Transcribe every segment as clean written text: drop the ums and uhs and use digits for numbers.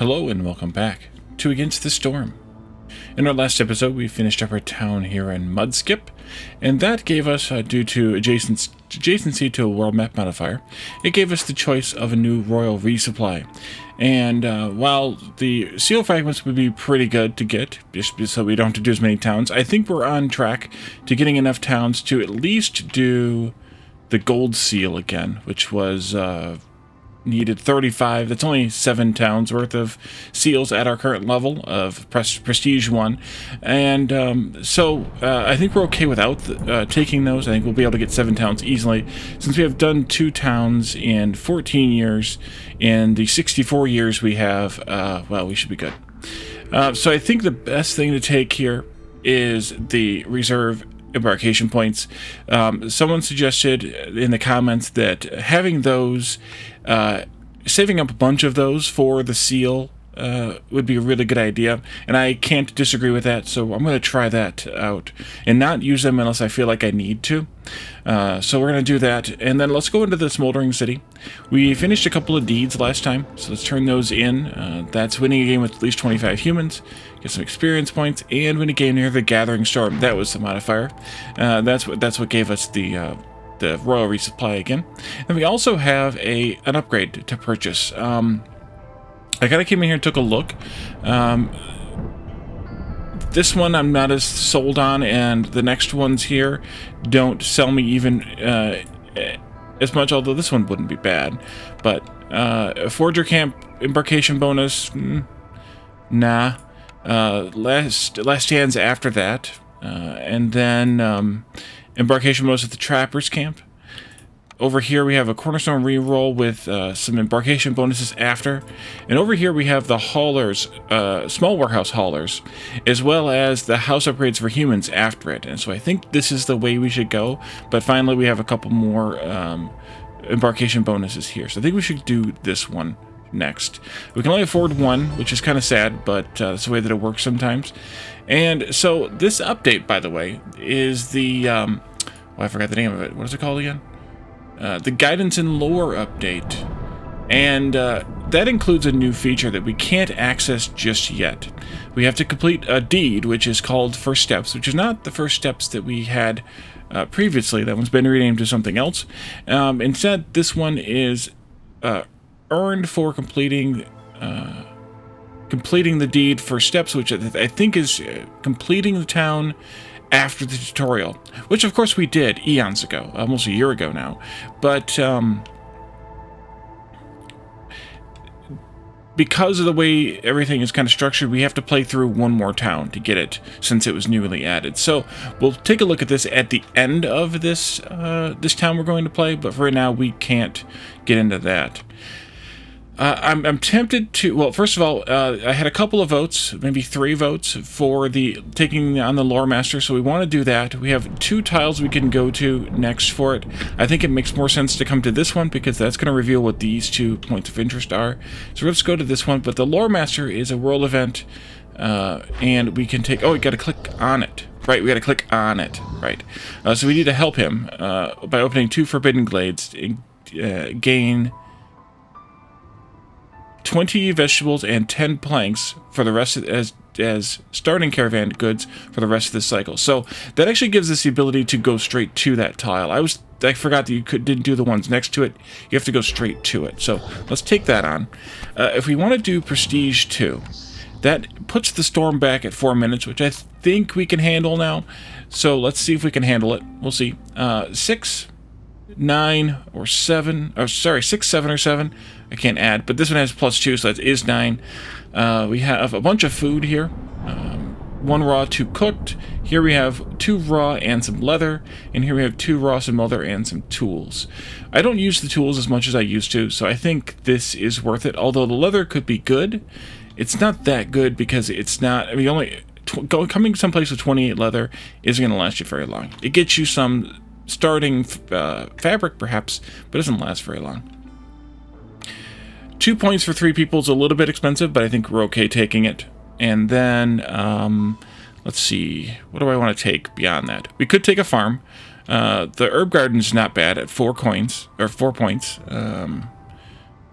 Hello and welcome back to Against the Storm. In our last episode, we finished up our town here in Mudskip, and that gave us, due to adjacency to a world map modifier, it gave us the choice of a new royal resupply. And while the seal fragments would be pretty good to get, just so we don't have to do as many towns, I think we're on track to getting enough towns to at least do the gold seal again, which was needed 35. That's only 7 towns worth of seals at our current level of prestige 1, and so I think we're okay without taking those. I think we'll be able to get 7 towns easily, since we have done 2 towns in 14 years. In the 64 years we have, well, we should be good. So I think the best thing to take here is the reserve embarkation points. Someone suggested in the comments that having those, saving up a bunch of those for the seal would be a really good idea, and I can't disagree with that, so I'm going to try that out and not use them unless I feel like I need to. So we're going to do that, and then let's go into the Smoldering City. We finished a couple of deeds last time, so let's turn those in. That's winning a game with at least 25 humans, get some experience points, and win a game near the Gathering Storm. That was the modifier. That's what gave us the royal resupply again. And we also have an upgrade to purchase. I kind of came in here and took a look. This one I'm not as sold on, and the next ones here don't sell me even as much, although this one wouldn't be bad. But Forger Camp embarkation bonus, nah. Last stands after that, and then embarkation bonus at the Trappers Camp. Over here we have a Cornerstone reroll with some embarkation bonuses after. And over here we have the haulers, small warehouse haulers, as well as the house upgrades for humans after it. And so I think this is the way we should go. But finally we have a couple more embarkation bonuses here. So I think we should do this one next. We can only afford one, which is kind of sad, but that's the way that it works sometimes. And so this update, by the way, is the... well, I forgot the name of it. What is it called again? The Guidance and Lore update, and that includes a new feature that we can't access just yet. We have to complete a deed, which is called First Steps, which is not the First Steps that we had previously. That one's been renamed to something else. Instead, this one is earned for completing the deed First Steps, which I think is completing the town after the tutorial, which of course we did eons ago, almost a year ago now, but because of the way everything is kind of structured, we have to play through one more town to get it, since it was newly added. So we'll take a look at this at the end of this this town we're going to play, but for right now we can't get into that. I'm tempted to... Well, first of all, I had a couple of votes, maybe 3 votes, for taking on the Loremaster, so we want to do that. We have 2 tiles we can go to next for it. I think it makes more sense to come to this one, because that's going to reveal what these 2 points of interest are. So let's go to this one, but the Loremaster is a world event, and we can take... Oh, we got to click on it. Right, we got to click on it. Right. So we need to help him by opening 2 Forbidden Glades, gain 20 vegetables and 10 planks for the rest of, as starting caravan goods for the rest of this cycle. So that actually gives us the ability to go straight to that tile. I forgot that you didn't do the ones next to it. You have to go straight to it. So let's take that on. If we want to do Prestige 2, that puts the storm back at 4 minutes, which I think we can handle now. So let's see if we can handle it. We'll see. 6, 9, or 7. Oh, sorry, 6, 7, or 7. I can't add, but this one has +2, so that is 9. We have a bunch of food here. 1 raw, 2 cooked. Here we have 2 raw and some leather. And here we have 2 raw, some leather, and some tools. I don't use the tools as much as I used to, so I think this is worth it. Although the leather could be good, it's not that good because it's not... I mean, coming someplace with 28 leather isn't going to last you very long. It gets you some starting fabric, perhaps, but it doesn't last very long. 2 points for 3 people is a little bit expensive, but I think we're okay taking it. And then, let's see, what do I want to take beyond that? We could take a farm. The herb garden is not bad at 4 coins, or 4 points.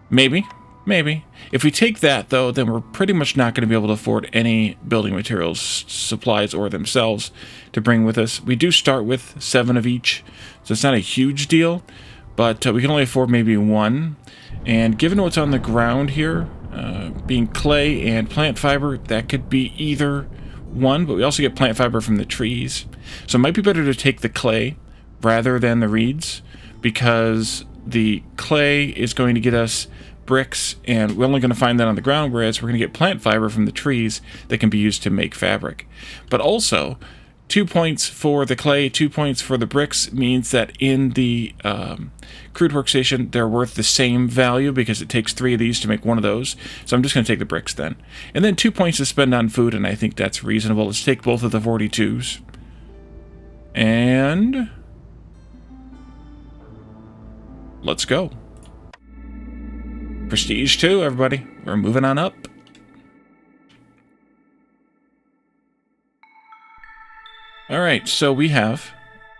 Maybe. Maybe. If we take that, though, then we're pretty much not going to be able to afford any building materials, supplies, or themselves to bring with us. We do start with 7 of each, so it's not a huge deal, but we can only afford maybe 1. And given what's on the ground here, being clay and plant fiber, that could be either one, but we also get plant fiber from the trees. So it might be better to take the clay rather than the reeds, because the clay is going to get us bricks, and we're only going to find that on the ground, whereas we're going to get plant fiber from the trees that can be used to make fabric. But also, 2 points for the clay, 2 points for the bricks means that in the crude workstation, they're worth the same value because it takes 3 of these to make 1 of those. So I'm just going to take the bricks then. And then 2 points to spend on food, and I think that's reasonable. Let's take both of the 42s. And let's go. Prestige 2, everybody. We're moving on up. Alright, so we have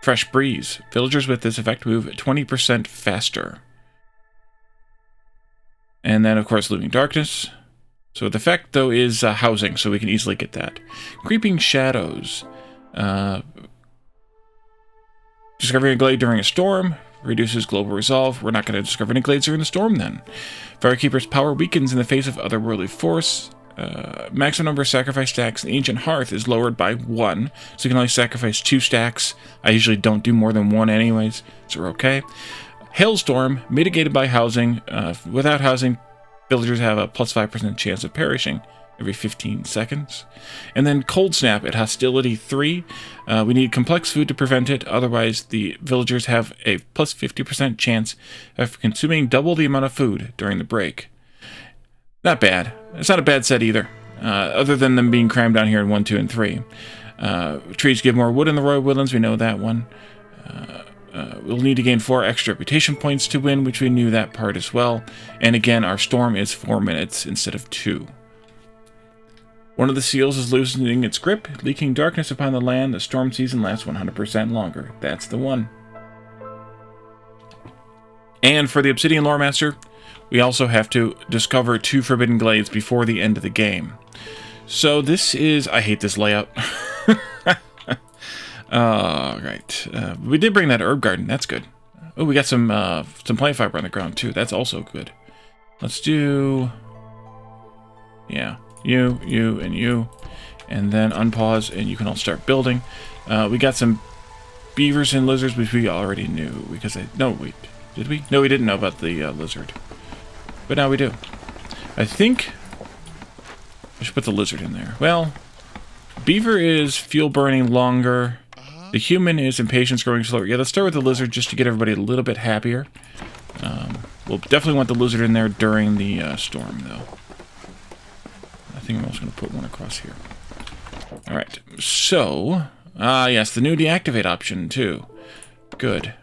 Fresh Breeze. Villagers with this effect move 20% faster. And then, of course, Looming Darkness. So the effect, though, is housing, so we can easily get that. Creeping Shadows. Discovering a glade during a storm. Reduces global resolve. We're not going to discover any glades during the storm, then. Firekeeper's power weakens in the face of otherworldly force. Maximum number of sacrifice stacks in Ancient Hearth is lowered by 1, so you can only sacrifice 2 stacks. I usually don't do more than 1 anyways, so we're okay. Hailstorm, mitigated by housing. Without housing, villagers have a plus 5% chance of perishing every 15 seconds. And then Cold Snap at Hostility 3. We need complex food to prevent it, otherwise the villagers have a plus 50% chance of consuming double the amount of food during the break. Not bad. It's not a bad set either, other than them being crammed down here in 1, 2, and 3. Trees give more wood in the Royal Woodlands, we know that one. We'll need to gain 4 extra reputation points to win, which we knew that part as well. And again, our storm is 4 minutes instead of 2. One of the seals is loosening its grip, leaking darkness upon the land. The storm season lasts 100% longer. That's the one. And for the Obsidian Loremaster, we also have to discover 2 Forbidden Glades before the end of the game. So this is... I hate this layout. Right. We did bring that herb garden. That's good. Oh, we got some plant fiber on the ground, too. That's also good. Let's do... Yeah. You, and you. And then unpause, and you can all start building. We got some beavers and lizards, which we already knew. Because no, wait. Did we? No, we didn't know about the lizard. But now we do. I think I should put the lizard in there. Well, beaver is fuel burning longer. The human is impatience growing slower. Yeah, let's start with the lizard just to get everybody a little bit happier. We'll definitely want the lizard in there during the storm, though. I think I'm also going to put one across here. Alright, so... yes, the new deactivate option, too. Good.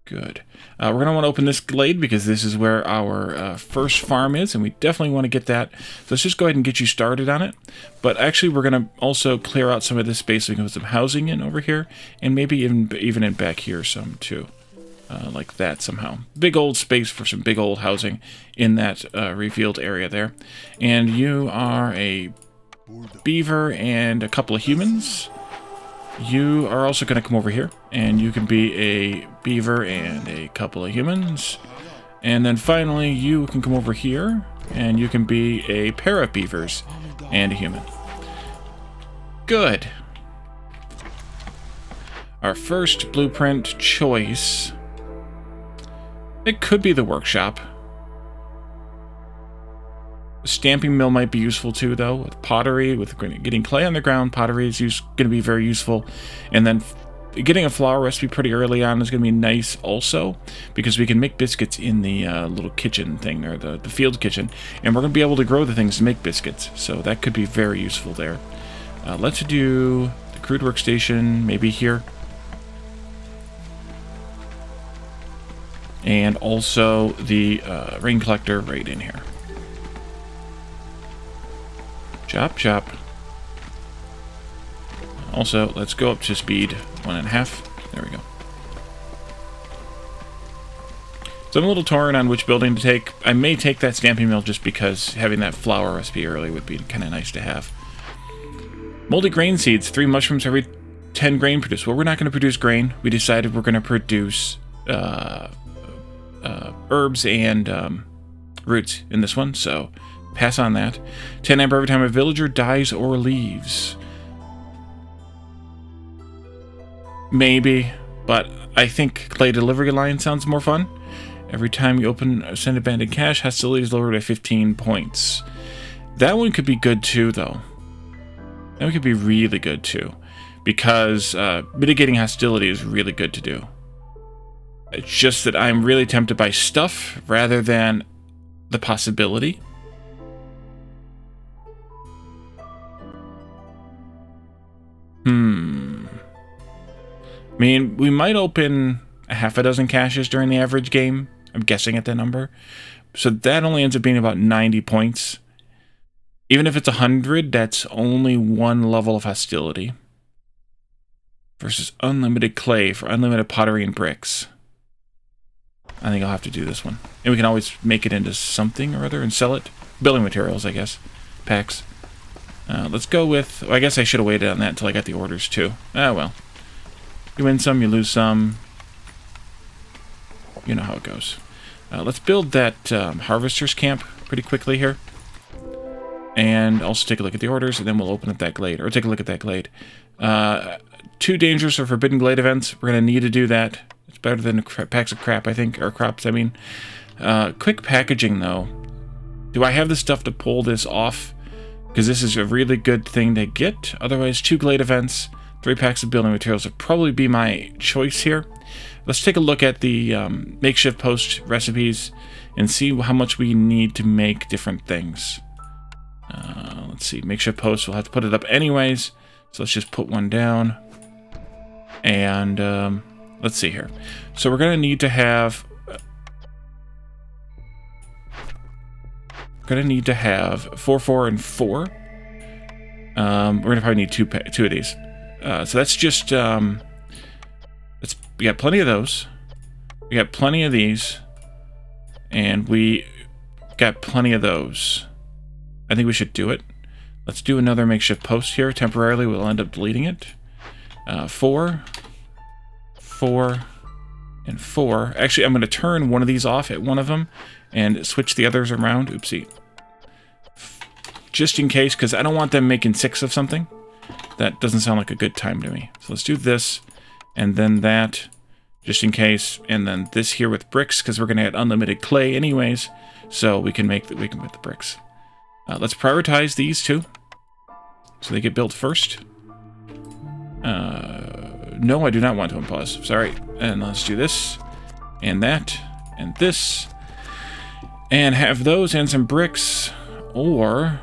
Good. We're going to want to open this glade because this is where our first farm is, and we definitely want to get that. So let's just go ahead and get you started on it. But actually, we're going to also clear out some of this space so we can put some housing in over here, and maybe even in back here some, too. Like that somehow. Big old space for some big old housing in that revealed area there. And you are a beaver and a couple of humans. You are also going to come over here, and you can be a beaver and a couple of humans. And then finally, you can come over here, and you can be a pair of beavers and a human. Good. Our first blueprint choice... It could be the workshop. The stamping mill might be useful too, though. With pottery, with getting clay on the ground, pottery is going to be very useful. And then getting a flour recipe pretty early on is going to be nice also, because we can make biscuits in the little kitchen thing, or the field kitchen. And we're going to be able to grow the things to make biscuits. So that could be very useful there. Let's do the crude workstation, maybe here. And also the rain collector right in here. Chop, chop. Also, let's go up to speed 1.5. There we go. So I'm a little torn on which building to take. I may take that stamping mill just because having that flour recipe early would be kind of nice to have. Moldy grain seeds, 3 mushrooms every 10 grain produced. Well, we're not going to produce grain. We decided we're going to produce herbs and roots in this one, so pass on that. 10 amber every time a villager dies or leaves. Maybe, but I think clay delivery line sounds more fun. Every time you send abandoned cash, hostility is lowered by 15 points. That one could be good too, though. That one could be really good too, because mitigating hostility is really good to do. It's just that I'm really tempted by stuff rather than the possibility. I mean, we might open a half a dozen caches during the average game. I'm guessing at that number. So that only ends up being about 90 points. Even if it's 100, that's only 1 level of hostility. Versus unlimited clay for unlimited pottery and bricks. I think I'll have to do this one. And we can always make it into something or other and sell it. Building materials, I guess. Packs. Let's go with... Well, I guess I should have waited on that until I got the orders, too. Ah, well. You win some, you lose some. You know how it goes. Let's build that harvester's camp pretty quickly here. And also take a look at the orders, and then we'll open up that glade. Or take a look at that glade. 2 dangerous or forbidden glade events. We're going to need to do that. It's better than packs of crap, I think. Or crops, I mean. Quick packaging, though. Do I have the stuff to pull this off? Because this is a really good thing to get. Otherwise, 2 glade events, 3 packs of building materials would probably be my choice here. Let's take a look at the makeshift post recipes and see how much we need to make different things. Let's see, makeshift post, we'll have to put it up anyways. So let's just put one down. And let's see here. So we're going to need to have... We're going to need to have 4, 4, and 4. We're going to probably need 2 of these. So that's just... we got plenty of those. We got plenty of these. And we got plenty of those. I think we should do it. Let's do another makeshift post here. Temporarily, we'll end up deleting it. 4, 4, and 4. Actually, I'm going to turn one of these off at one of them and switch the others around. Oopsie. Just in case, because I don't want them making 6 of something. That doesn't sound like a good time to me. So let's do this, and then that, just in case, and then this here with bricks, because we're going to add unlimited clay anyways, so we can make the bricks. Let's prioritize these 2, so they get built first. No, I do not want to unpause. Sorry. And let's do this, and that, and this, and have those and some bricks, or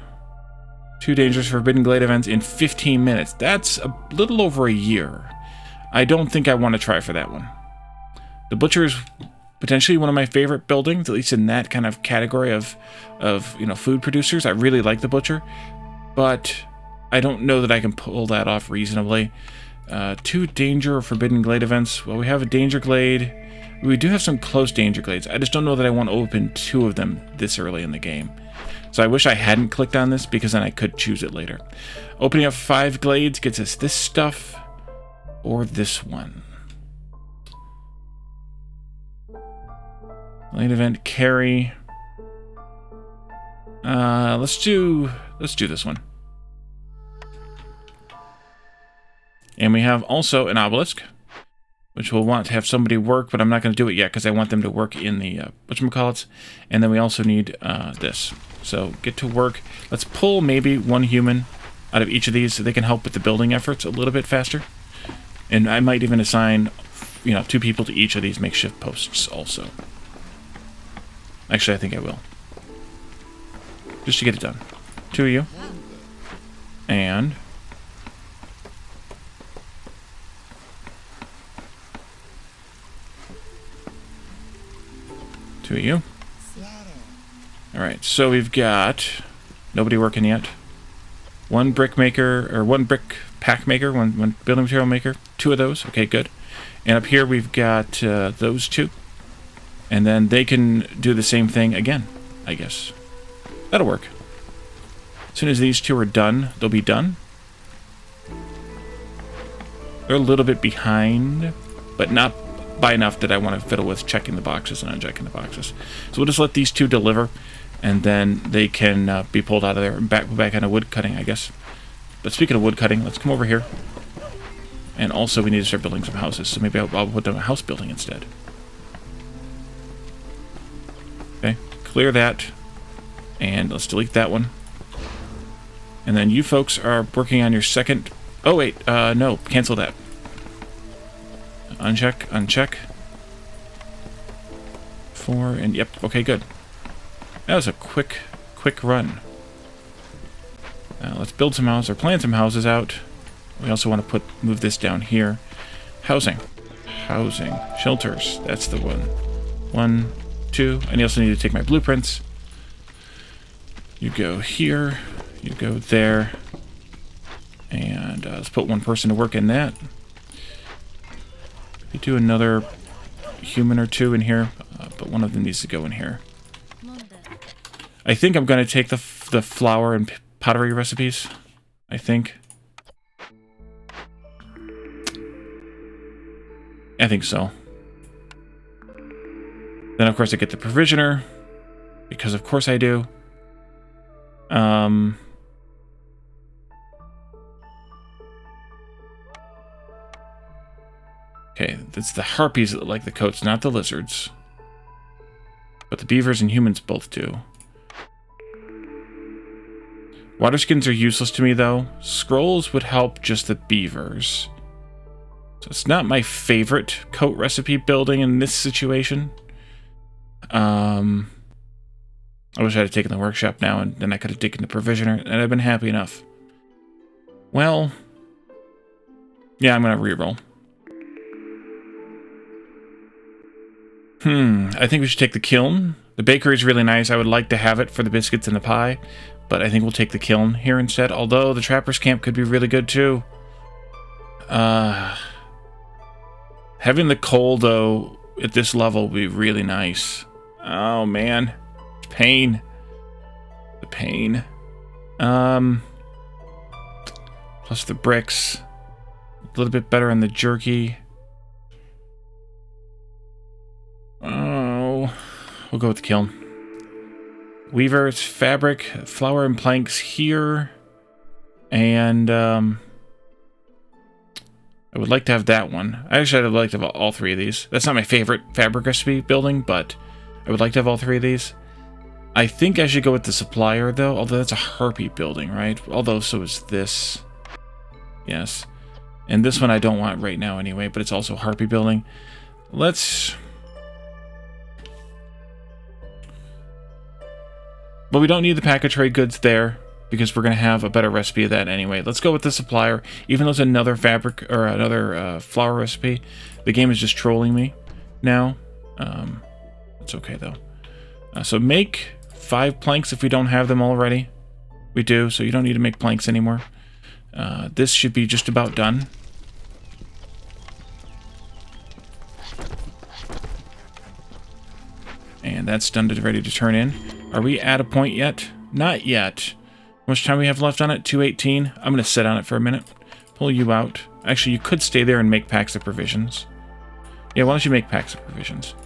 2 dangerous forbidden glade events in 15 minutes. That's a little over a year. I don't think I want to try for that one. The butcher is potentially one of my favorite buildings, at least in that kind of category of food producers. I really like the butcher, but I don't know that I can pull that off reasonably. 2 danger or forbidden glade events. Well, we have a danger glade. We do have some close danger glades. I just don't know that I want to open 2 of them this early in the game. So I wish I hadn't clicked on this, because then I could choose it later. Opening up 5 glades gets us this stuff or this one. Glade event carry. Let's do this one. And we have also an obelisk, which we'll want to have somebody work, but I'm not going to do it yet because I want them to work in the whatchamacallits. And then we also need this. So get to work. Let's pull maybe 1 human out of each of these so they can help with the building efforts a little bit faster. And I might even assign, 2 people to each of these makeshift posts also. Actually, I think I will. Just to get it done. 2 of you. And... two of you. Alright, so we've got nobody working yet. 1 brick maker, or 1 brick pack maker, one building material maker. 2 of those. Okay, good. And up here we've got those 2. And then they can do the same thing again, I guess. That'll work. As soon as these two are done, they'll be done. They're a little bit behind, but not by enough that I want to fiddle with checking the boxes and unchecking the boxes. So we'll just let these two deliver, and then they can be pulled out of there and back onto wood cutting, I guess. But speaking of wood cutting, let's come over here. And also we need to start building some houses, so maybe I'll put them a house building instead. Okay, clear that. And let's delete that one. And then you folks are working on your second... Oh, wait, no, cancel that. Uncheck, uncheck. 4, and yep, okay, good. That was a quick run. Let's build some houses, or plan some houses out. We also want to move this down here. Housing. Housing. Shelters. That's the one. 1, 2. And you also need to take my blueprints. You go here. You go there. And let's put one person to work in that. We do another human or two in here, but one of them needs to go in here. I think I'm going to take the flour and pottery recipes. I think. I think so. Then, of course, I get the provisioner, because of course I do. Okay, it's the harpies that like the coats, not the lizards. But the beavers and humans both do. Water skins are useless to me, though. Scrolls would help just the beavers. So it's not my favorite coat recipe building in this situation. I wish I had taken the workshop now, and then I could have taken the provisioner, and I'd been happy enough. Well, yeah, I'm going to reroll. I think we should take the kiln. The bakery is really nice. I would like to have it for the biscuits and the pie, but I think we'll take the kiln here instead, although the trapper's camp could be really good too. Having the coal, though, at this level would be really nice. Oh, man. Pain. The pain. Plus the bricks. A little bit better on the jerky. Oh, we'll go with the kiln. Weavers, fabric, flour and planks here. And, I would like to have that one. Actually, I'd like to have all three of these. That's not my favorite fabric recipe building, but I would like to have all three of these. I think I should go with the supplier, though, although that's a harpy building, right? Although, so is this. Yes. And this one I don't want right now anyway, but it's also harpy building. Let's... But we don't need the pack of trade goods there, because we're going to have a better recipe of that anyway. Let's go with the supplier. Even though it's another fabric, or another flour recipe, the game is just trolling me now. It's okay, though. So make 5 planks if we don't have them already. We do, so you don't need to make planks anymore. This should be just about done. And that's done, ready to turn in. Are we at a point yet? Not yet. How much time we have left on it? 2:18. I'm going to sit on it for a minute. Pull you out. Actually, you could stay there and make packs of provisions. Yeah, why don't you make packs of provisions?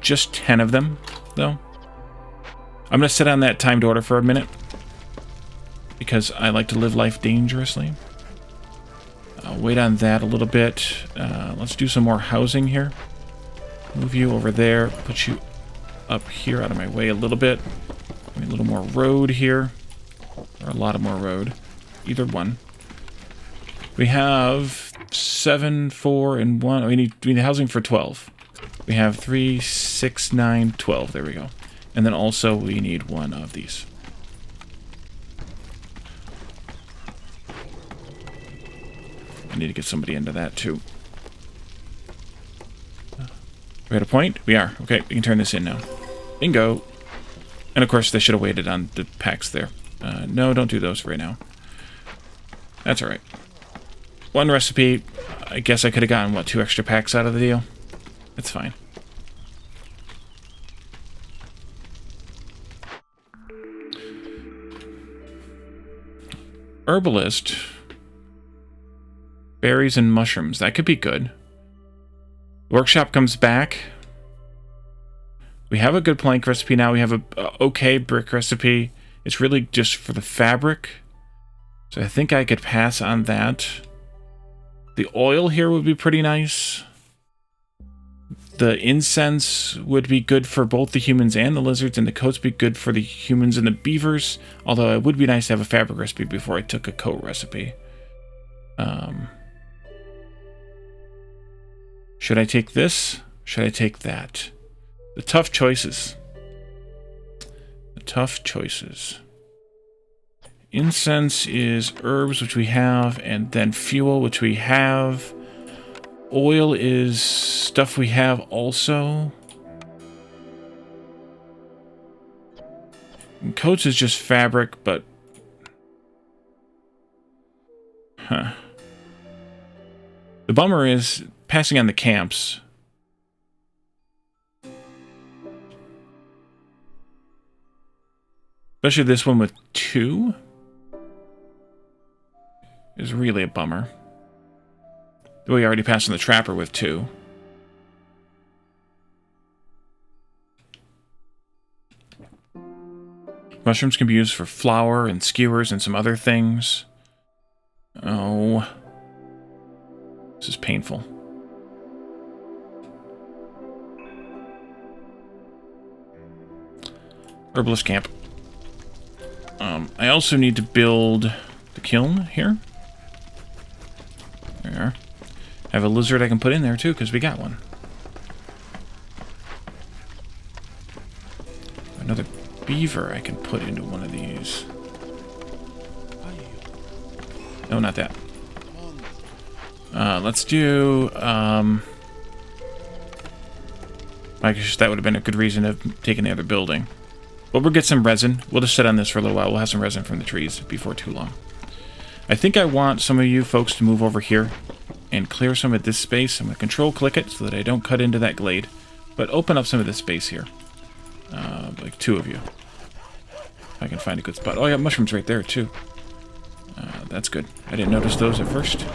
Just 10 of them, though. I'm going to sit on that timed order for a minute, because I like to live life dangerously. I'll wait on that a little bit. Let's do some more housing here. Move you over there. Put you up here out of my way a little bit. Maybe a little more road here. Or a lot of more road. Either one. We have 7, 4, and 1. We need housing for 12. We have 3, 6, 9, 12. There we go. And then also we need one of these. I need to get somebody into that too. We're at a point? We are. Okay, we can turn this in now. Bingo. And of course, they should have waited on the packs there. No, don't do those right now. That's alright. One recipe. I guess I could have gotten, what, 2 extra packs out of the deal? That's fine. Herbalist. Berries and mushrooms. That could be good. Workshop comes back. We have a good plank recipe now. We have a okay brick recipe. It's really just for the fabric. So I think I could pass on that. The oil here would be pretty nice. The incense would be good for both the humans and the lizards, and the coats would be good for the humans and the beavers. Although it would be nice to have a fabric recipe before I took a coat recipe. Should I take this? Should I take that? The tough choices. The tough choices. Incense is herbs, which we have, and then fuel, which we have. Oil is stuff we have also. And coats is just fabric, but... Huh. The bummer is passing on the camps. Especially this one with 2. Is really a bummer. We already passed on the trapper with 2. Mushrooms can be used for flour and skewers and some other things. Oh. This is painful. Herbalist camp. I also need to build the kiln here. There. I have a lizard I can put in there too, because we got one. Another beaver I can put into one of these. No, not that. Let's do... I guess that would have been a good reason of taking the other building. But we'll get some resin. We'll just sit on this for a little while. We'll have some resin from the trees before too long. I think I want some of you folks to move over here and clear some of this space. I'm going to control-click it so that I don't cut into that glade. But open up some of this space here. Like 2 of you. If I can find a good spot. Oh, I got mushrooms right there, too. That's good. I didn't notice those at first.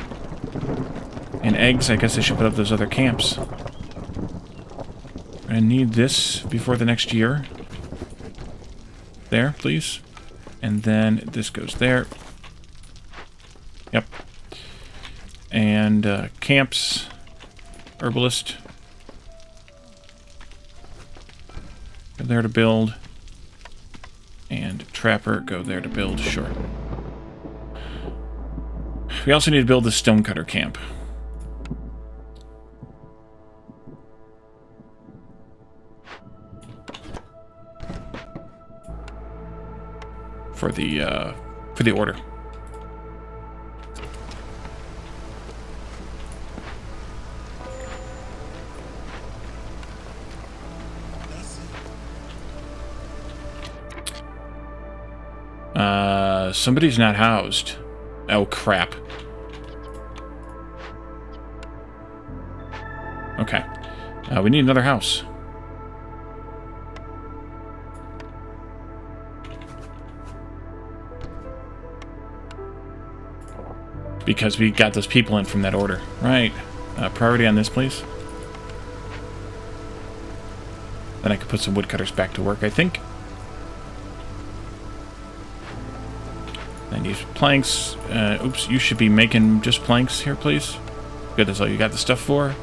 And eggs, I guess I should put up those other camps. I need this before the next year. There, please. And then this goes there. Yep. And camps. Herbalist. Go there to build. And trapper, go there to build. Sure. We also need to build the stonecutter camp. For the order. Somebody's not housed. Oh, crap. Okay. We need another house. Because we got those people in from that order. Right. Priority on this, please. Then I could put some woodcutters back to work, I think. And use planks. Oops, you should be making just planks here, please. Good, that's all you got the stuff for.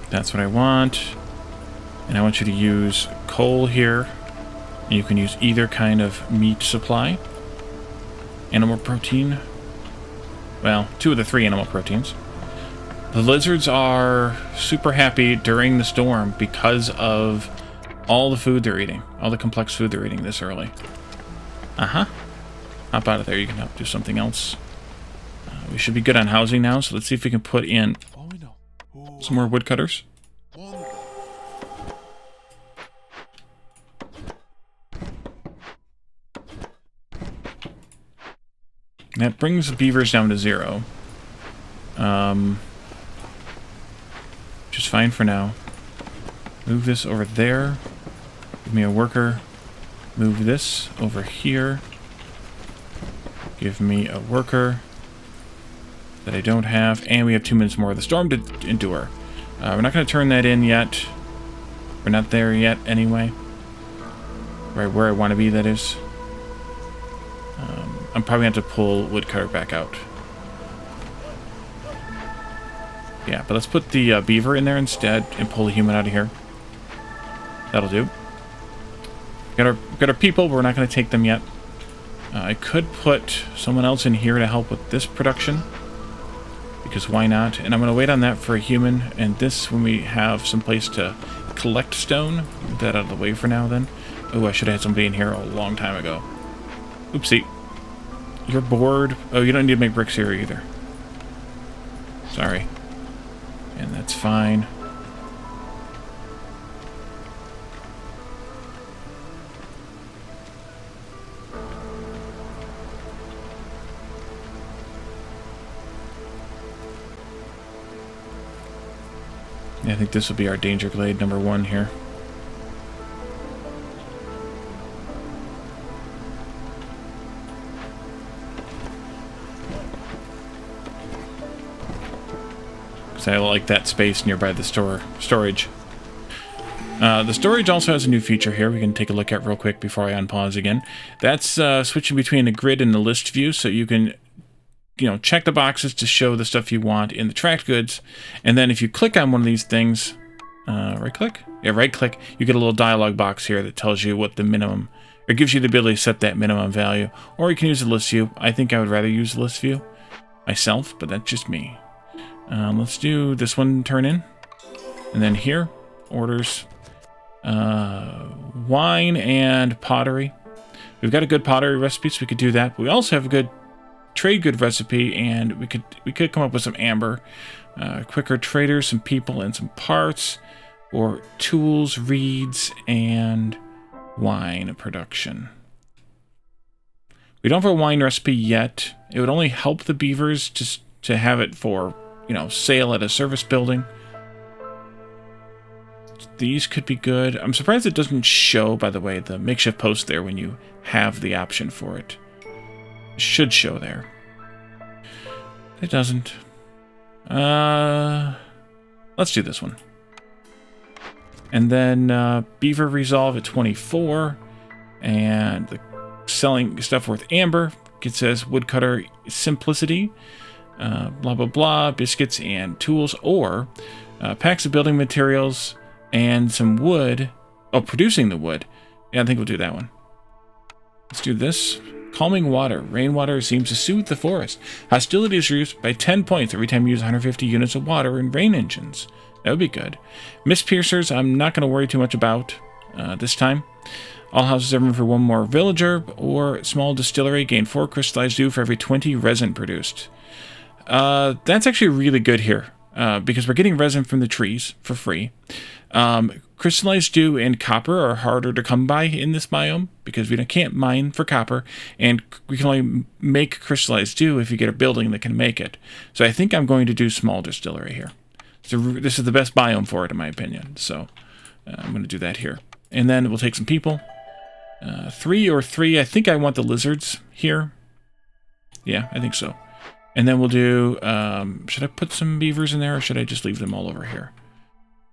That's what I want. And I want you to use coal here. And you can use either kind of meat supply. Animal protein. Well, 2 of the 3 animal proteins. The lizards are super happy during the storm because of all the food they're eating. All the complex food they're eating this early. Uh-huh. Hop out of there. You can help do something else. We should be good on housing now, so let's see if we can put in some more woodcutters. That brings the beavers down to 0. Just fine for now. Move this over there. Give me a worker. Move this over here. Give me a worker that I don't have. And we have 2 minutes more of the storm to endure. We're not going to turn that in yet. We're not there yet anyway. Right where I want to be, that is. I'm probably going to have to pull Woodcutter back out. Yeah, but let's put the beaver in there instead and pull the human out of here. That'll do. Got our people, but we're not going to take them yet. I could put someone else in here to help with this production. Because why not? And I'm going to wait on that for a human. And this, when we have some place to collect stone. Move that out of the way for now, then. Oh, I should have had somebody in here a long time ago. Oopsie. You're bored. Oh, you don't need to make bricks here either. Sorry. And that's fine. Yeah, I think this will be our danger glade number 1 here. Because I like that space nearby the storage. The storage also has a new feature here we can take a look at real quick before I unpause again. That's switching between the grid and the list view, so you can check the boxes to show the stuff you want in the tracked goods. And then if you click on one of these things, right-click? Yeah, right-click, you get a little dialog box here that tells you what the minimum, or gives you the ability to set that minimum value. Or you can use the list view. I think I would rather use the list view myself, but that's just me. Let's do this one turn in. And then here, orders, wine and pottery. We've got a good pottery recipe, so we could do that. But we also have a good trade good recipe, and we could come up with some amber, quicker traders, some people, and some parts, or tools, reeds, and wine production. We don't have a wine recipe yet. It would only help the beavers just to have it for sale at a service building. These could be good. I'm surprised it doesn't show, by the way, the makeshift post there when you have the option for it. It should show there. It doesn't. Let's do this one. And then beaver resolve at 24. And the selling stuff worth amber. It says woodcutter simplicity. Blah, blah, blah. Biscuits and tools. Or packs of building materials and some wood. Oh, producing the wood. Yeah, I think we'll do that one. Let's do this. Calming water. Rainwater seems to soothe the forest. Hostility is reduced by 10 points every time you use 150 units of water in rain engines. That would be good. Mist piercers, I'm not going to worry too much about this time. All houses have room for 1 more villager, or small distillery gain 4 crystallized dew for every 20 resin produced. That's actually really good here, because we're getting resin from the trees for free. Crystallized dew and copper are harder to come by in this biome because we can't mine for copper, and we can only make crystallized dew if you get a building that can make it. So I think I'm going to do small distillery here. So this is the best biome for it, in my opinion. So I'm going to do that here. And then we'll take some people. 3 or 3. I think I want the lizards here. Yeah, I think so. And then we'll do... should I put some beavers in there, or should I just leave them all over here?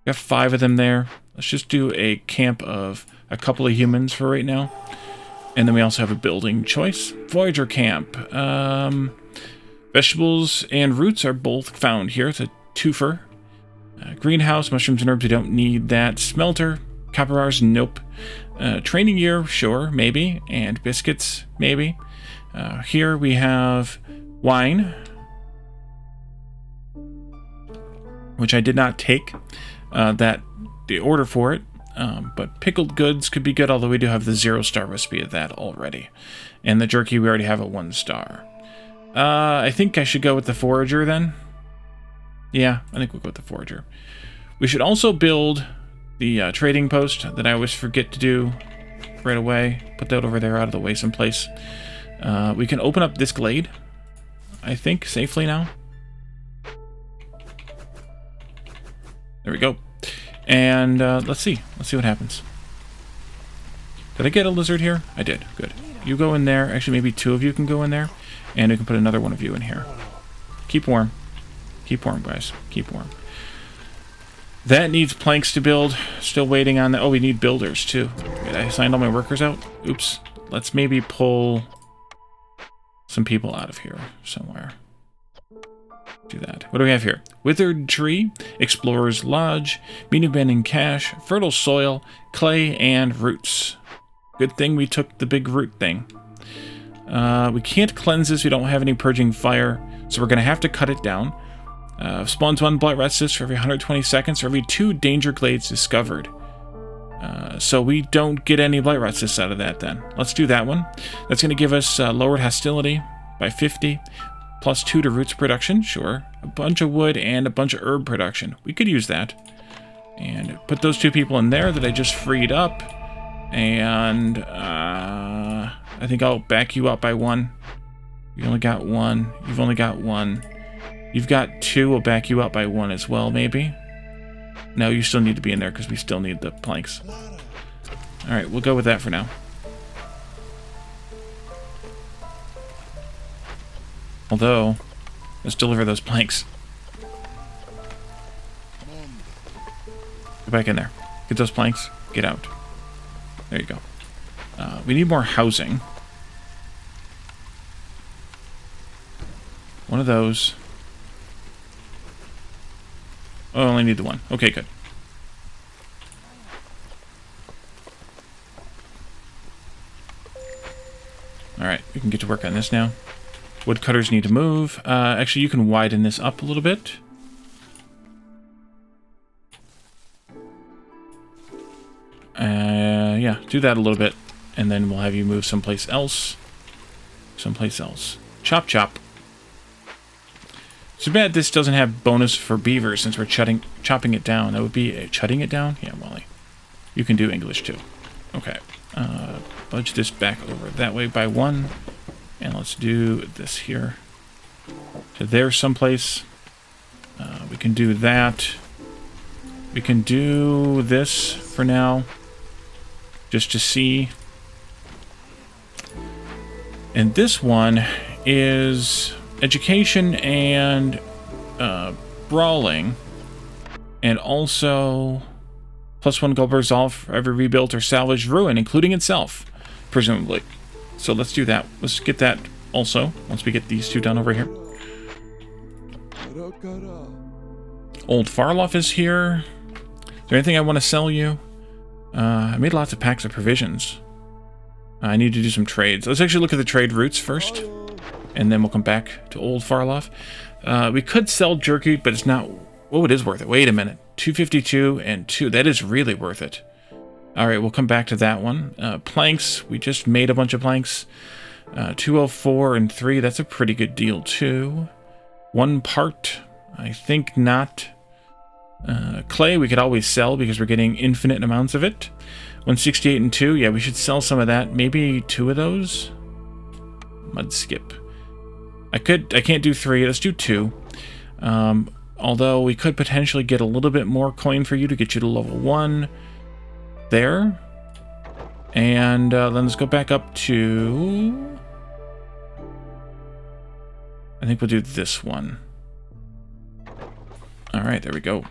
We got 5 of them there. Let's just do a camp of a couple of humans for right now. And then we also have a building choice. Voyager camp. Vegetables and roots are both found here. It's a twofer. Greenhouse, mushrooms and herbs, we don't need that. Smelter, copper bars, nope. Training gear, sure, maybe. And biscuits, maybe. Here we have wine, which I did not take. The order for it, but pickled goods could be good, although we do have the 0-star recipe of that already. And the jerky, we already have a 1-star. I think I should go with the forager then. Yeah, I think we'll go with the forager. We should also build the trading post that I always forget to do right away. Put that over there out of the way someplace. We can open up this glade I think, safely now. There we go. And let's see. Let's see what happens. Did I get a lizard here? I did. Good. You go in there. Actually, maybe 2 of you can go in there. And we can put another one of you in here. Keep warm. Keep warm, guys. Keep warm. That needs planks to build. Still waiting on that. Oh, we need builders, too. Wait, I signed all my workers out? Oops. Let's maybe pull some people out of here somewhere. Do that. What do we have here? Withered Tree, Explorer's Lodge, Mean Abandoned Cache, Fertile Soil, Clay, and Roots. Good thing we took the big root thing. We can't cleanse this. We don't have any Purging Fire, so we're going to have to cut it down. Spawns 1 Blight Resist for every 120 seconds for every 2 Danger Glades discovered. So we don't get any Blight Resist out of that then. Let's do that one. That's going to give us lowered hostility by 50, plus 2 to roots production, sure. A bunch of wood and a bunch of herb production. We could use that. And put those 2 people in there that I just freed up. And I think I'll back you up by 1. You only got 1. You've only got 1. You've got 2. We'll back you up by 1 as well, maybe. No, you still need to be in there because we still need the planks. Alright, we'll go with that for now. Although, let's deliver those planks. Go back in there. Get those planks. Get out. There you go. We need more housing. One of those. Oh, I only need the 1. Okay, good. Alright, we can get to work on this now. Woodcutters need to move. Actually, you can widen this up a little bit. Yeah, do that a little bit. And then we'll have you move someplace else. Someplace else. Chop, chop. Too bad this doesn't have bonus for beavers since we're chopping it down. That would be chutting it down? Yeah, Molly. You can do English too. Okay. Budge this back over that way by 1. And let's do this here. So there's someplace. We can do that. We can do this for now. Just to see. And this one is education and brawling. And also +1 gold resolve for every rebuilt or salvaged ruin, including itself, presumably. So let's do that. Let's get that also, once we get these 2 done over here. Old Farloff is here. Is there anything I want to sell you? I made lots of packs of provisions. I need to do some trades. Let's actually look at the trade routes first, and then we'll come back to Old Farloff. We could sell jerky, but it's not... Oh, it is worth it. Wait a minute. 252 and 2. That is really worth it. Alright, we'll come back to that one. Planks. We just made a bunch of planks. 204 and 3. That's a pretty good deal, too. 1 part. I think not. Clay we could always sell because we're getting infinite amounts of it. 168 and 2. Yeah, we should sell some of that. Maybe 2 of those. Mud skip. I can't do 3. Let's do 2. Although we could potentially get a little bit more coin for you to get you to level 1. There. And then let's go back up to... I think we'll do this one. Alright, there we go.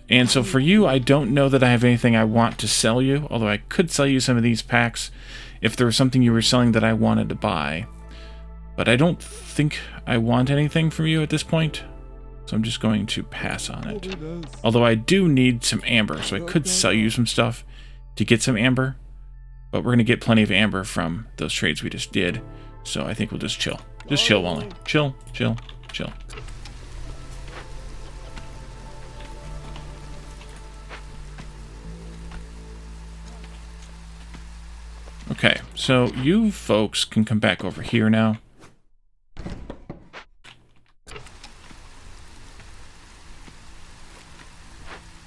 And so for you, I don't know that I have anything I want to sell you, although I could sell you some of these packs if there was something you were selling that I wanted to buy. But I don't think I want anything from you at this point, so I'm just going to pass on it. Although I do need some amber, so I could sell you some stuff to get some amber, but we're going to get plenty of amber from those trades we just did, so I think we'll just chill. Just chill, Wally. Chill, chill, chill. Okay, so you folks can come back over here now.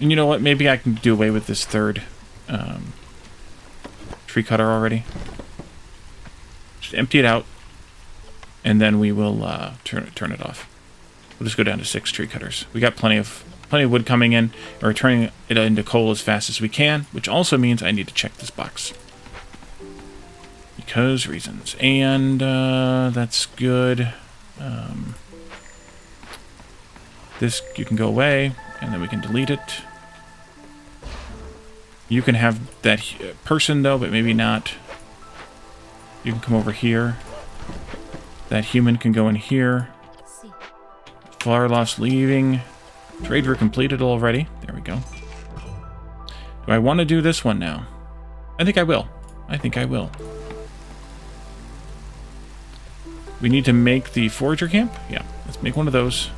And you know what? Maybe I can do away with this 3rd tree cutter already. Just empty it out. and then we will turn it off. We'll just go down to 6 tree cutters. We got plenty of wood coming in, and we're turning it into coal as fast as we can, which also means I need to check this box. Because reasons. And that's good. This, you can go away, and then we can delete it. You can have that person, though, but maybe not. You can come over here. That human can go in here. Flower lost leaving. Trade route completed already. There we go. Do I want to do this one now? I think I will. I think I will. We need to make the forager camp? Yeah, let's make one of those.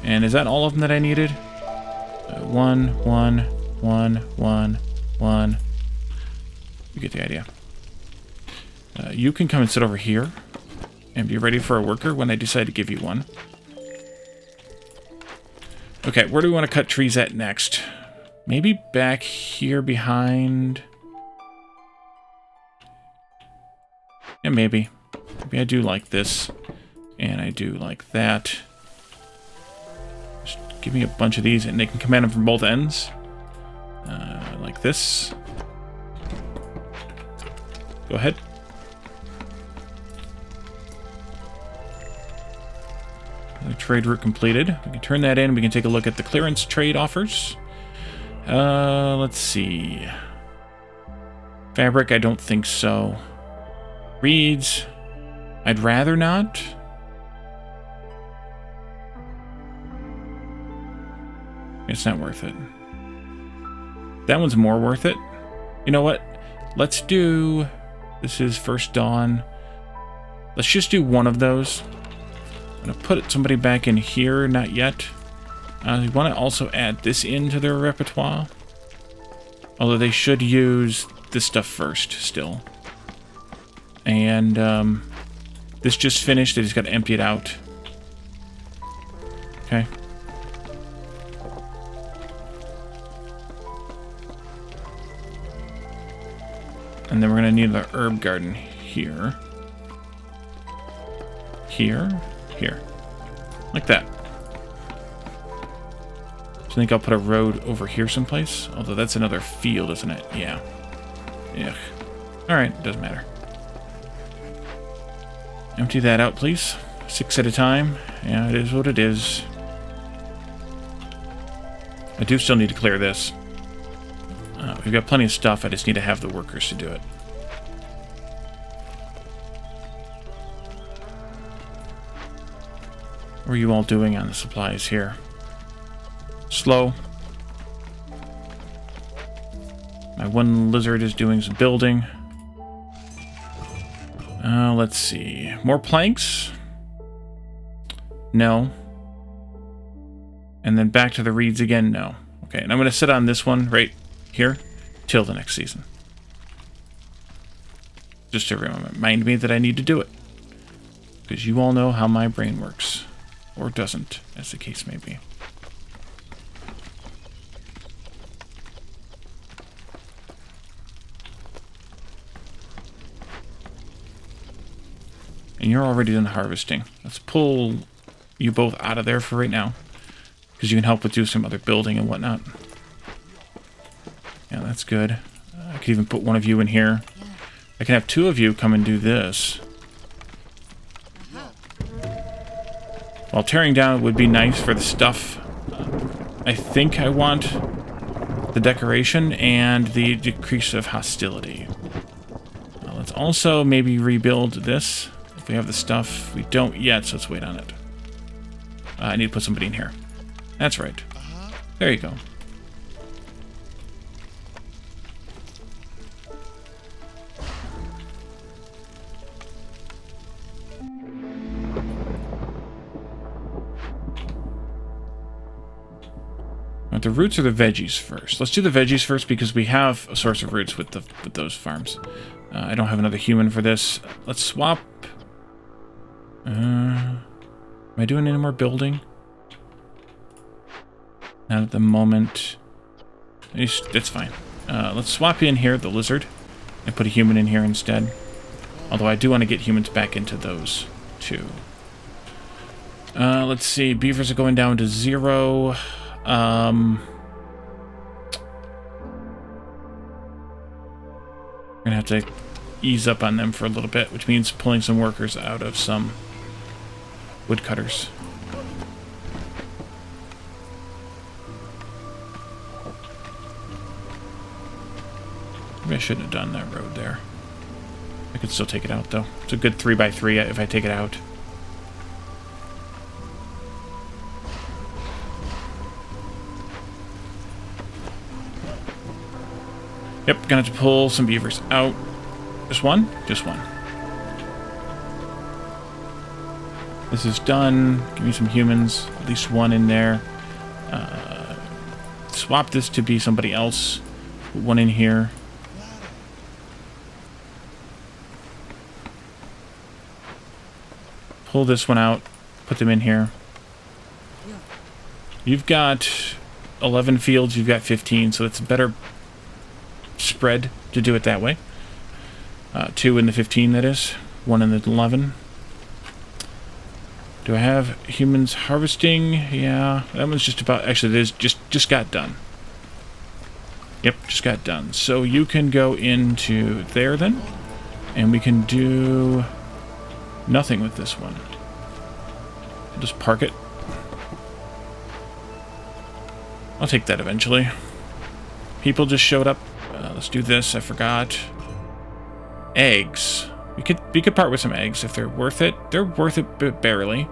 And is that all of them that I needed? 1, 1, 1, 1, 1. You get the idea. You can come and sit over here and be ready for a worker when I decide to give you one. Okay, where do we want to cut trees at next? Maybe back here behind... Yeah, maybe. Maybe I do like this. And I do like that. Just give me a bunch of these and they can command them from both ends. Like this. Go ahead. The trade route completed. We can turn that in. We can take a look at the clearance trade offers. Let's see. Fabric, I don't think so. Reeds, I'd rather not. It's not worth it. That one's more worth it. You know what? Let's do... This is First Dawn. Let's just do one of those. I'm going to put somebody back in here. Not yet. I want to also add this into their repertoire. Although they should use this stuff first, still. And this just finished. They just got to empty it out. Okay. And then we're going to need the herb garden here. Here. Here. Like that. So I think I'll put a road over here someplace. Although that's another field, isn't it? Yeah. Ugh. Alright, doesn't matter. Empty that out, please. 6 at a time. Yeah, it is what it is. I do still need to clear this. We've got plenty of stuff. I just need to have the workers to do it. What are you all doing on the supplies here? Slow. My one lizard is doing some building. Let's see. More planks? No. And then back to the reeds again? No. Okay, and I'm going to sit on this one right here till the next season. Just to remind me that I need to do it. Because you all know how my brain works. Or doesn't, as the case may be. And you're already done harvesting. Let's pull you both out of there for right now. Because you can help with do some other building and whatnot. Yeah, that's good. I could even put one of you in here. I can have 2 of you come and do this. While tearing down would be nice for the stuff. I think I want the decoration and the decrease of hostility. Let's also maybe rebuild this. If we have the stuff, we don't yet, so let's wait on it. I need to put somebody in here. That's right. There you go. The roots or the veggies first? Let's do the veggies first because we have a source of roots with those farms. I don't have another human for this. Let's swap. Am I doing any more building? Not at the moment. That's fine. Let's swap in here the lizard and put a human in here instead. Although I do want to get humans back into those. 2. Let's see. Beavers are going down to 0. We're gonna have to ease up on them for a little bit, which means pulling some workers out of some woodcutters. Maybe I shouldn't have done that road there. I could still take it out, though. It's a good 3x3 if I take it out. Yep, gonna have to pull some beavers out. Just one? Just one. This is done. Give me some humans. At least one in there. Swap this to be somebody else. Put one in here. Pull this one out. Put them in here. You've got 11 fields. You've got 15, so it's a better spread to do it that way. 2 in the 15, that is. 1 in the 11. Do I have humans harvesting? Yeah, that one's just about... Actually, it is just got done. Yep, just got done. So you can go into there then, and we can do nothing with this one. I'll just park it. I'll take that eventually. People just showed up. Let's do this. I forgot. Eggs. We could part with some eggs if they're worth it. They're worth it, but barely.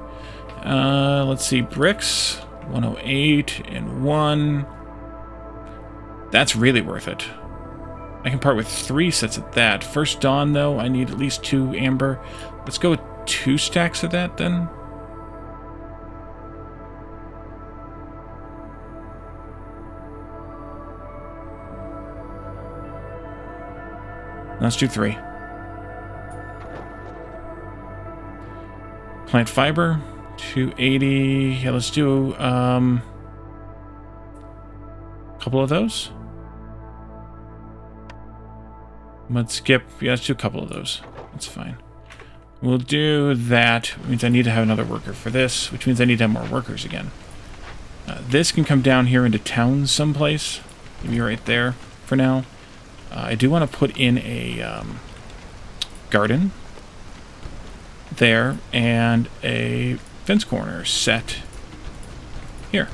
Let's see. Bricks. 108 and 1. That's really worth it. I can part with 3 sets of that. First dawn, though, I need at least 2 amber. Let's go with 2 stacks of that, then. Let's do 3. Plant fiber, 280. Yeah, let's do a couple of those. Mud skip. Yeah, let's do a couple of those. That's fine. We'll do that. Which means I need to have another worker for this, which means I need to have more workers again. This can come down here into town someplace. Maybe right there for now. I do want to put in a garden there and a fence corner set here.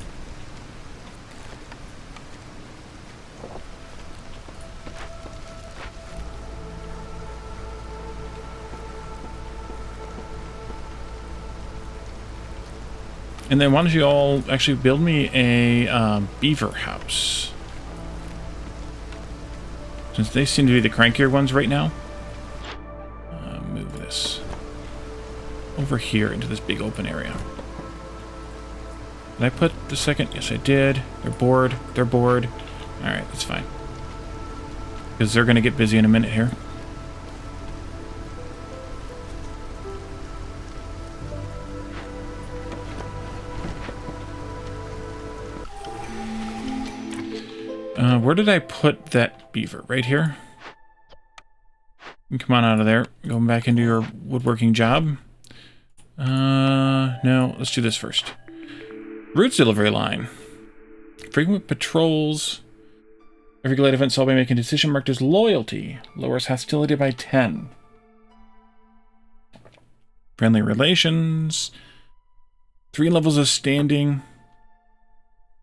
And then why don't you all actually build me a beaver house? Since they seem to be the crankier ones right now. Move this over here into this big open area. Did I put the second? Yes, I did. They're bored. They're bored. Alright, that's fine. Because they're going to get busy in a minute here. Where did I put that beaver? Right here? You come on out of there. Going back into your woodworking job. No, let's do this first. Routes delivery line. Frequent patrols. Every glade event solved by making a decision marked as loyalty. Lowers hostility by 10. Friendly relations. 3 levels of standing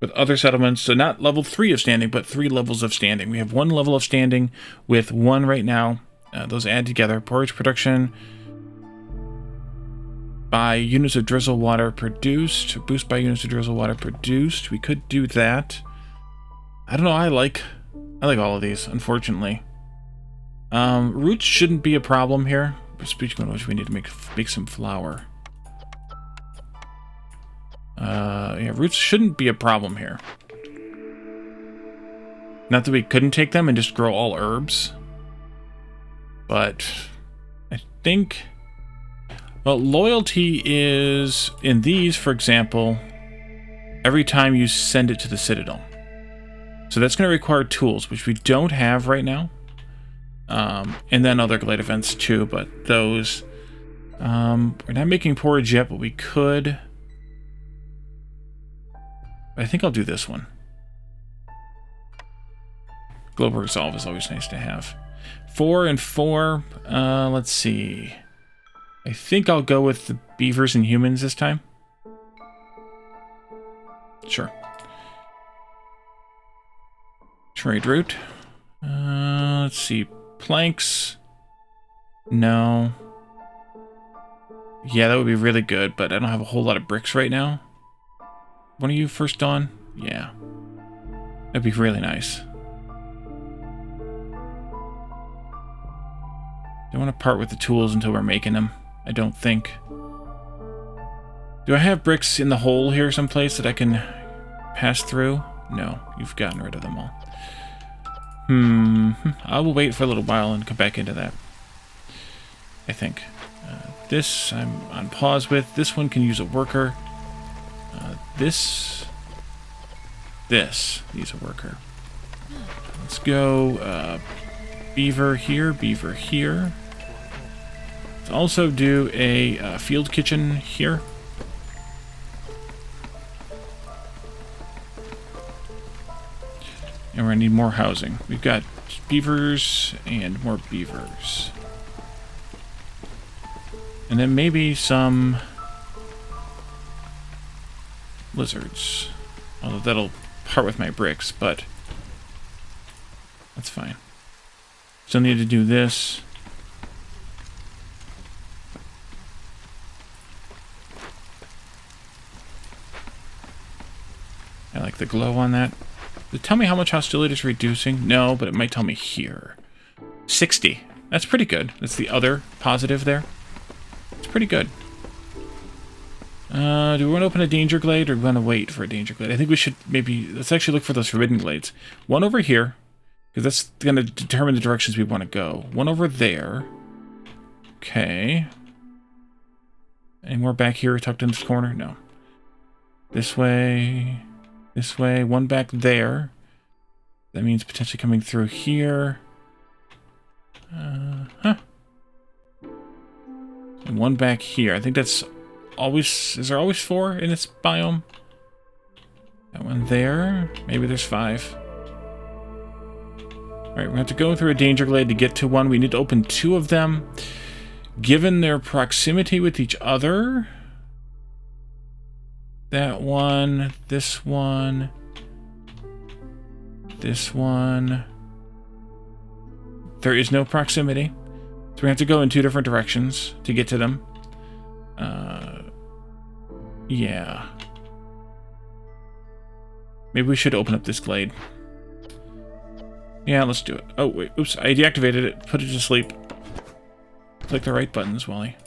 with other settlements. So not level 3 of standing, but 3 levels of standing. We have 1 level of standing with 1 right now. Those add together. Porridge production by units of drizzle water produced. Boost by units of drizzle water produced. We could do that. I don't know. I like all of these, unfortunately. Roots shouldn't be a problem here. Speaking of which, we need to make some flour. Yeah, roots shouldn't be a problem here. Not that we couldn't take them and just grow all herbs. But I think... Well, loyalty is, in these, for example, every time you send it to the Citadel. So that's going to require tools, which we don't have right now. And then other glade events too, but those We're not making porridge yet, but we could. I think I'll do this one. Global Resolve is always nice to have. 4 and 4. Let's see. I think I'll go with the beavers and humans this time. Sure. Trade route. Let's see. Planks. No. Yeah, that would be really good, but I don't have a whole lot of bricks right now. One of you first on? Yeah. That'd be really nice. Don't want to part with the tools until we're making them. I don't think. Do I have bricks in the hole here someplace that I can pass through? No, you've gotten rid of them all. I will wait for a little while and come back into that. I think. This I'm on pause with. This one can use a worker. This needs a worker. Let's go beaver here, beaver here. Let's also do a field kitchen here. And we're going to need more housing. We've got beavers and more beavers. And then maybe some lizards. Although that'll part with my bricks, but that's fine. Still need to do this. I like the glow on that. Does it tell me how much hostility is reducing? No, but it might tell me here. 60. That's pretty good. That's the other positive there. It's pretty good. Do we want to open a danger glade or do we want to wait for a danger glade? I think we should maybe... Let's actually look for those forbidden glades. One over here, because that's going to determine the directions we want to go. One over there. Okay. Any more back here tucked in this corner? No. This way. This way. One back there. That means potentially coming through here. And one back here. I think that's always... Is there always 4 in this biome? That one there. Maybe there's 5. Alright, we have to go through a danger glade to get to one. We need to open 2 of them. Given their proximity with each other... That one, this one, this one. There is no proximity. So we have to go in 2 different directions to get to them. Yeah. Maybe we should open up this glade. Yeah, let's do it. Oh, wait. Oops, I deactivated it. Put it to sleep. Click the right buttons, Wally.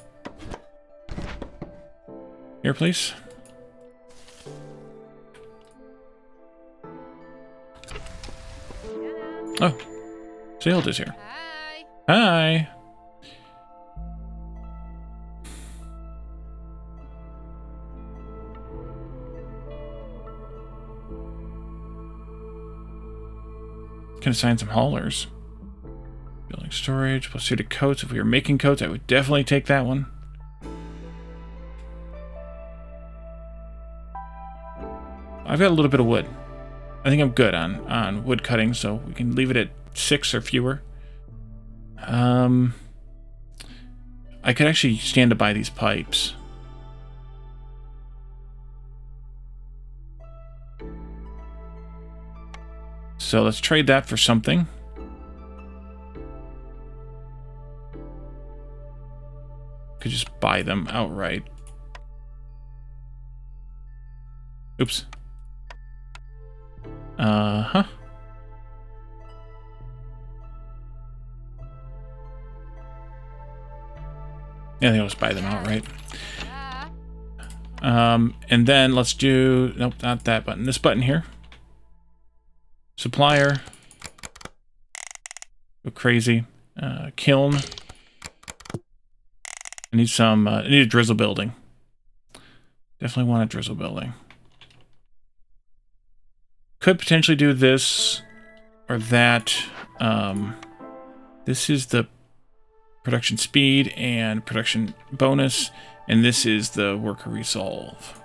Here, please. Oh, Sailed is here. Hi. Hi. Can assign some haulers. Building storage, plus suited coats. If we were making coats, I would definitely take that one. I've got a little bit of wood. I think I'm good on wood cutting, so we can leave it at 6 or fewer. I could actually stand to buy these pipes. So let's trade that for something. Could just buy them outright. Oops. Uh-huh. Yeah, I think I'll just buy them outright. And then let's do... Nope, not that button. This button here. Supplier. Go crazy. Kiln. I need some... I need a drizzle building. Definitely want a drizzle building. Could potentially do this or that. This is the production speed and production bonus, and this is the worker resolve.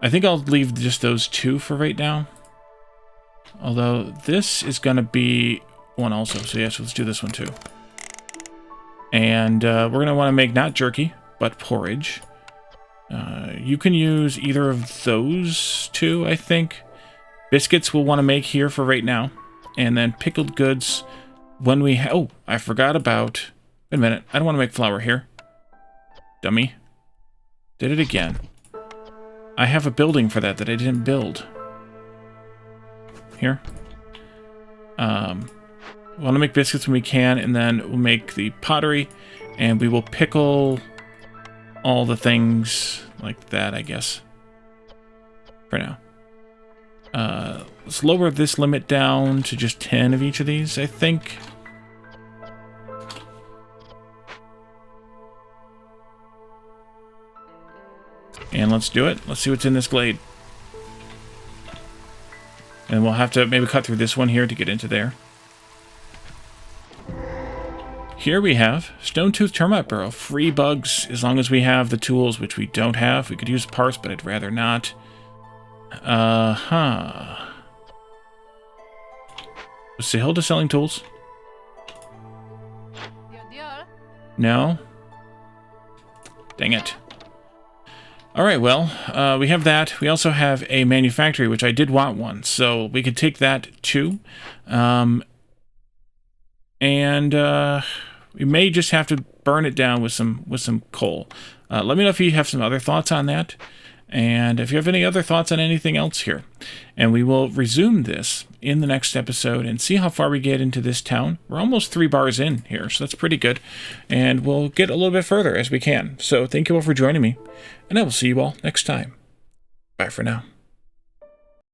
I think I'll leave just those two for right now. Although this is going to be one also, so yes, let's do this one too. And we're going to want to make not jerky, but porridge. You can use either of those two, I think. Biscuits we'll want to make here for right now. And then pickled goods when we... Oh, I forgot about... Wait a minute. I don't want to make flour here. Dummy. Did it again. I have a building for that I didn't build. Here. We want to make biscuits when we can, and then we'll make the pottery, and we will pickle all the things like that, I guess. For now. Let's lower this limit down to just 10 of each of these, I think. And let's do it. Let's see what's in this glade. And we'll have to maybe cut through this one here to get into there. Here we have Stone-Tooth Termite Burrow. Free bugs as long as we have the tools, which we don't have. We could use parts, but I'd rather not. Was Sahilda selling tools? No? Dang it. Alright, well, we have that. We also have a manufactory, which I did want one, so we could take that too. We may just have to burn it down with some coal. Let me know if you have some other thoughts on that, and if you have any other thoughts on anything else here. And we will resume this in the next episode and see how far we get into this town. We're almost 3 bars in here, so that's pretty good. And we'll get a little bit further as we can. So thank you all for joining me, and I will see you all next time. Bye for now.